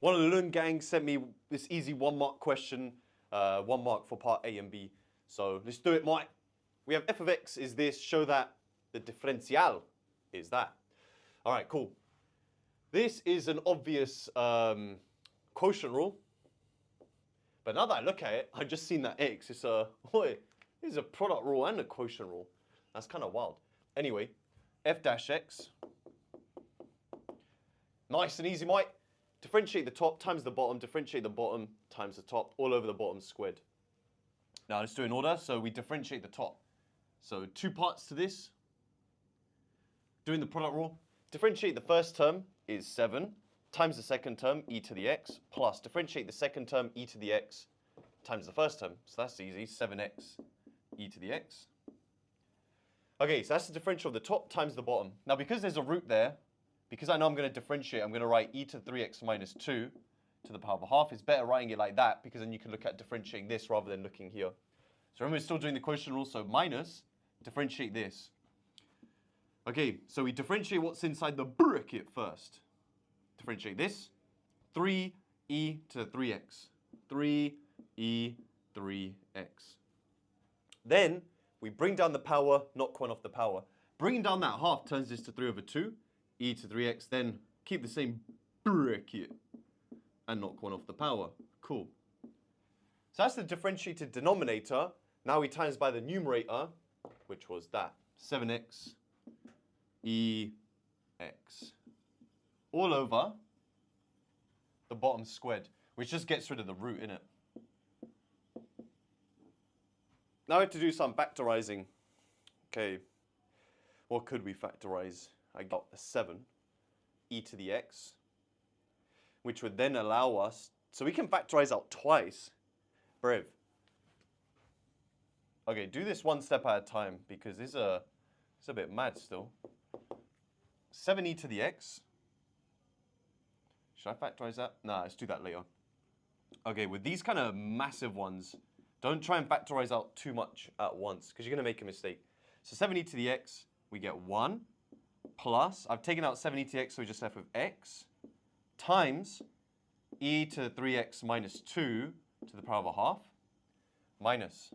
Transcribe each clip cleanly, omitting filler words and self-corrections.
One of the Lund gang sent me this easy 1 mark question, 1 mark for part A and B. So let's do it, Mike. We have f of x is this, show that the differential is that. All right, cool. This is an obvious quotient rule. But now that I look at it, I've just seen that x. This is a product rule and a quotient rule. That's kind of wild. Anyway, f dash x. Nice and easy, Mike. Differentiate the top times the bottom, differentiate the bottom times the top, all over the bottom squared. Now let's do it in order. So we differentiate the top. So 2 parts to this. Doing the product rule. Differentiate the first term is 7 times the second term, e to the x, plus differentiate the second term, e to the x, times the first term. So that's easy, 7x e to the x. Okay, so that's the differential of the top times the bottom. Now because there's a root there, because I know I'm going to differentiate, I'm going to write e to 3x minus 2 to the power of a half. It's better writing it like that because then you can look at differentiating this rather than looking here. So remember, we're still doing the quotient rule, so minus, differentiate this. Okay, so we differentiate what's inside the bracket first. Differentiate this, 3e to 3x. 3e, 3x. Then we bring down the power, knock 1 off the power. Bringing down that half turns this to 3 over 2. E to 3x, then keep the same bracket and knock 1 off the power. Cool. So that's the differentiated denominator. Now we times by the numerator, which was that, 7x ex. All over the bottom squared, which just gets rid of the root, innit? Now I have to do some factorizing. Okay, what could we factorize? I got a 7 e to the x, which would then allow us, so we can factorize out twice. Brev. Okay, do this 1 step at a time because it's a bit mad still. 7e to the x. Should I factorize that? Nah, let's do that later. Okay, with these kind of massive ones, don't try and factorize out too much at once because you're going to make a mistake. So 7e to the x, we get 1 plus, I've taken out 7e to the x, so we're just left with x, times e to 3x minus 2 to the power of a half, minus.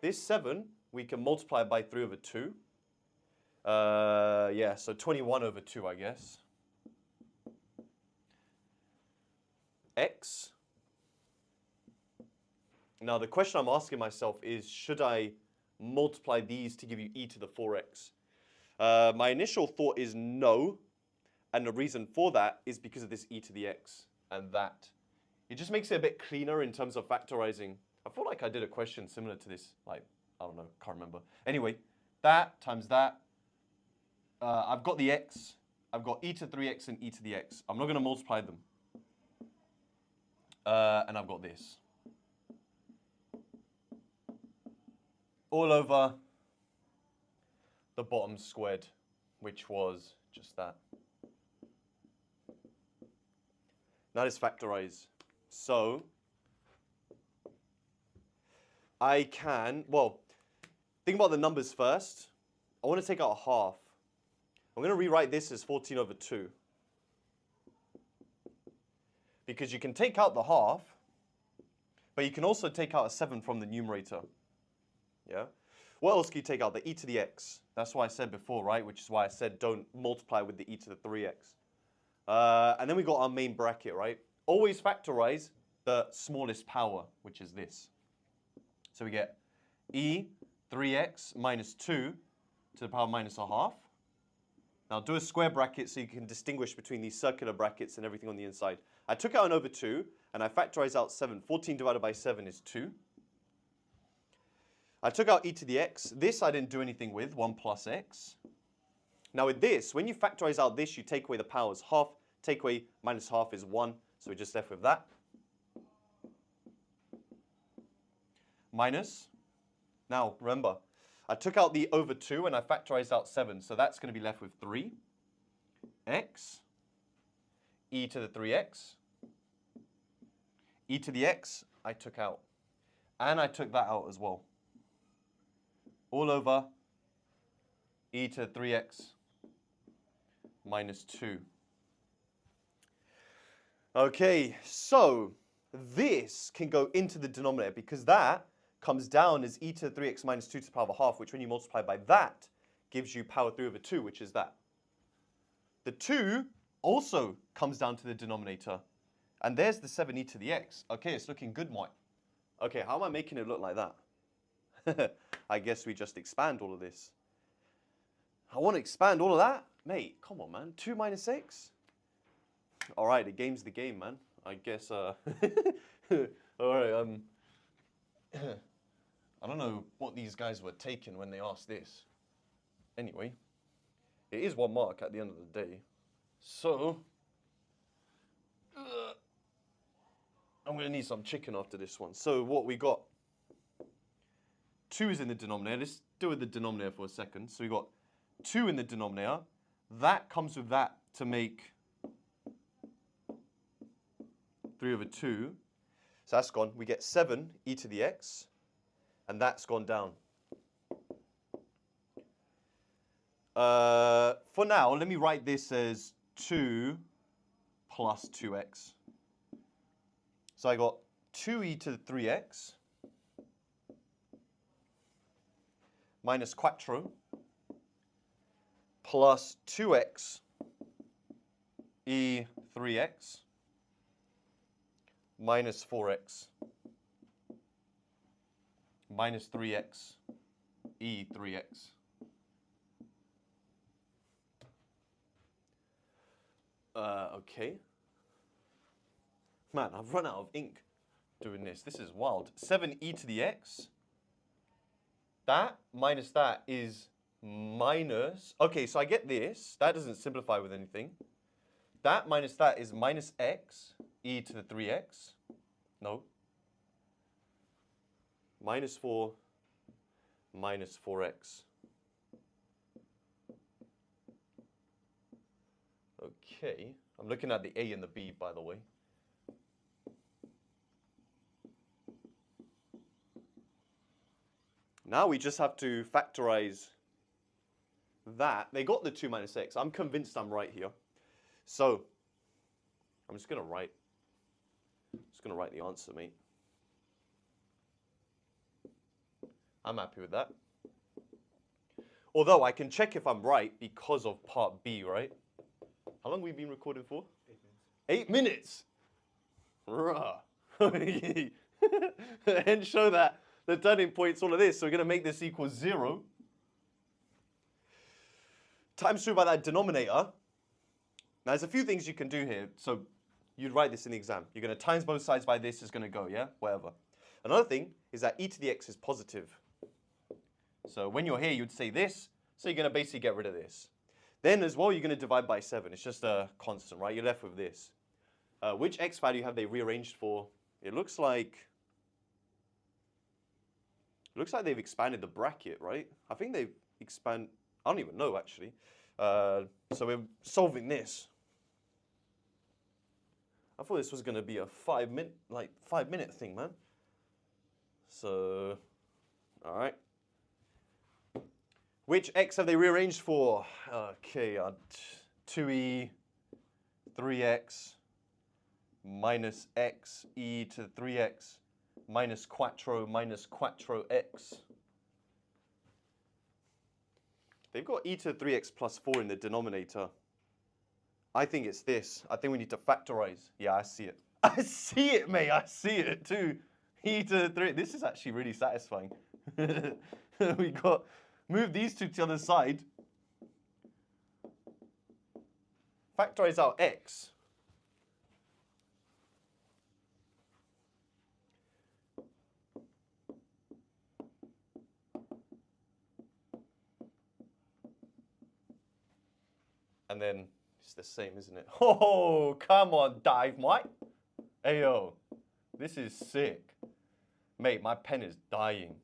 This 7, we can multiply by 3 over 2. Yeah, so 21 over 2, I guess. X. Now, the question I'm asking myself is, should I multiply these to give you e to the 4x? My initial thought is no, and the reason for that is because of this e to the x and that. It just makes it a bit cleaner in terms of factorizing. I feel like I did a question similar to this, like, I don't know, can't remember. Anyway, that times that. I've got the x, I've got e to 3x and e to the x. I'm not going to multiply them. And I've got this. All over the bottom squared, which was just that. Now let's factorize. So I can, well, think about the numbers first. I want to take out a half. I'm going to rewrite this as 14 over 2. Because you can take out the half, but you can also take out a 7 from the numerator. Yeah? What else can you take out? The e to the x. That's what I said before, right? Which is why I said don't multiply with the e to the 3x. And then we got our main bracket, right? Always factorize the smallest power, which is this. So we get e 3x minus 2 to the power minus a half. Now do a square bracket so you can distinguish between these circular brackets and everything on the inside. I took out an over 2, and I factorized out 7. 14 divided by 7 is 2. I took out e to the x. This I didn't do anything with, 1 plus x. Now with this, when you factorize out this, you take away the powers. Half, take away minus half is 1, so we're just left with that. Minus. Now, remember, I took out the over 2 and I factorized out 7, so that's going to be left with 3. X, e to the 3x. E to the x, I took out. And I took that out as well. All over e to 3x minus 2. Okay, so this can go into the denominator because that comes down as e to the 3x minus 2 to the power of a half, which when you multiply by that gives you power 3 over 2, which is that. The 2 also comes down to the denominator. And there's the 7e to the x. Okay, it's looking good, Mike. Okay, how am I making it look like that? I guess we just expand all of this. I want to expand all of that? Mate, come on, man. 2 minus x? All right, the game's the game, man. I guess, all right, I don't know what these guys were taking when they asked this. Anyway, it is 1 mark at the end of the day. So, I'm going to need some chicken after this one. So what we got, 2 is in the denominator. Let's do with the denominator for a second. So we got 2 in the denominator. That comes with that to make 3 over 2. So that's gone. We get 7 e to the x. And that's gone down. For now, let me write this as 2 plus 2x. So I got 2e to the 3x minus quattro plus 2x e 3x minus 4x minus 3x e 3x. Okay. Man, I've run out of ink doing this. This is wild. 7e to the x. That minus that is minus... Okay, so I get this. That doesn't simplify with anything. That minus that is minus x e to the 3x. No. Minus 4 minus 4x. Okay. I'm looking at the A and the B, by the way. Now we just have to factorize that. They got the 2 minus x. I'm convinced I'm right here. So I'm just going to write the answer, mate. I'm happy with that. Although I can check if I'm right because of part B, right? How long have we been recording for? 8 minutes. 8 minutes? Ruh. And show that the turning point's all of this. So we're going to make this equal 0. Times through by that denominator. Now there's a few things you can do here. So you'd write this in the exam. You're going to times both sides by this is going to go, yeah? Whatever. Another thing is that e to the x is positive. So when you're here, you'd say this. So you're going to basically get rid of this. Then as well, you're going to divide by 7. It's just a constant, right? You're left with this. Which x value have they rearranged for? It looks like they've expanded the bracket, right? I think they've expanded. I don't even know, actually. So we're solving this. I thought this was going to be a 5-minute thing, man. So, all right. Which x have they rearranged for? Okay, 2e 3x minus x e to the 3x minus quattro x. They've got e to the 3x plus 4 in the denominator. I think it's this. I think we need to factorize. Yeah, I see it. I see it, mate. I see it too. E to the 3. This is actually really satisfying. We got... Move these two to the other side. Factorize out x. And then it's the same, isn't it? Oh, come on, dive, Mike. Ayo, this is sick. Mate, my pen is dying.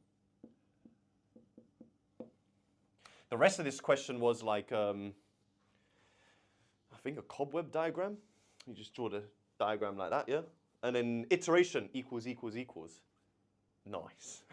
The rest of this question was like, I think a cobweb diagram. You just draw the diagram like that, yeah? And then iteration equals equals equals. Nice.